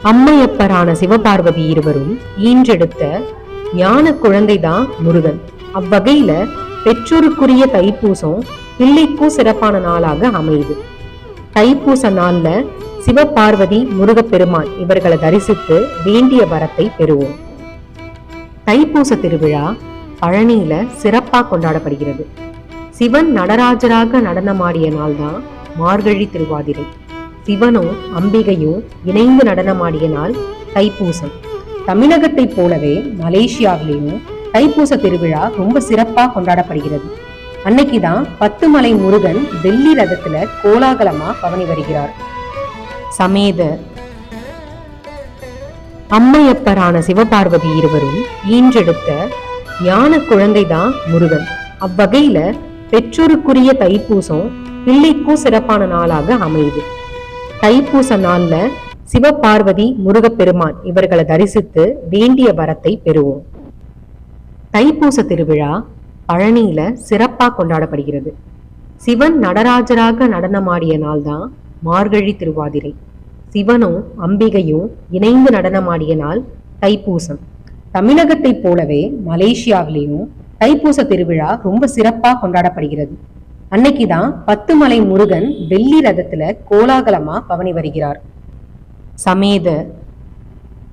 அம்மையப்பரான சிவபார்வதி இருவரும் ஈன்றெடுத்த ஞான குழந்தைதான் முருகன். அவ்வகையில பெற்றோருக்குரிய தைப்பூசம் பிள்ளைக்கும் சிறப்பான நாளாக அமையுது. தைப்பூச நாள்ல சிவபார்வதி முருகப்பெருமான் இவர்களை தரிசித்து வேண்டிய வரத்தை பெறுவோம். தைப்பூச திருவிழா பழனியில சிறப்பா கொண்டாடப்படுகிறது. சிவன் நடராஜராக நடனமாடிய நாள் தான் மார்கழி திருவாதிரை. சிவனும் அம்பிகையும் இணைந்து நடனமாடிய நாள் தைப்பூசம். தமிழகத்தை போலவே மலேசியாவிலையும் தைப்பூச திருவிழா ரொம்ப சிறப்பா கொண்டாடப்படுகிறது. அன்னைக்குதான் 10 மலை முருகன் வெள்ளி ரதத்துல கோலாகலமா பவனி வருகிறார். சமேத அம்மையப்பரான சிவபார்வதி இருவரும் ஈன்றெடுத்த ஞான குழந்தைதான் முருகன். அவ்வகையில பெற்றோருக்குரிய தைப்பூசம் பிள்ளைக்கும் சிறப்பான நாளாக அமையுது. தைப்பூச நாள்ல சிவபார்வதி முருகப்பெருமான் இவர்களை தரிசித்து வேண்டிய வரத்தை பெறுவோம். தைப்பூச திருவிழா பழனியில சிறப்பா கொண்டாடப்படுகிறது. சிவன் நடராஜராக நடனமாடிய நாள் தான் மார்கழி திருவாதிரை. சிவனும் அம்பிகையும் இணைந்து நடனமாடிய நாள் தைப்பூசம். தமிழகத்தை போலவே மலேசியாவிலையும் தைப்பூச திருவிழா ரொம்ப சிறப்பா கொண்டாடப்படுகிறது. அன்னைக்குதான் 10 மலை முருகன் வெள்ளி ரதத்துல கோலாகலமா பவனி வருகிறார். சமேத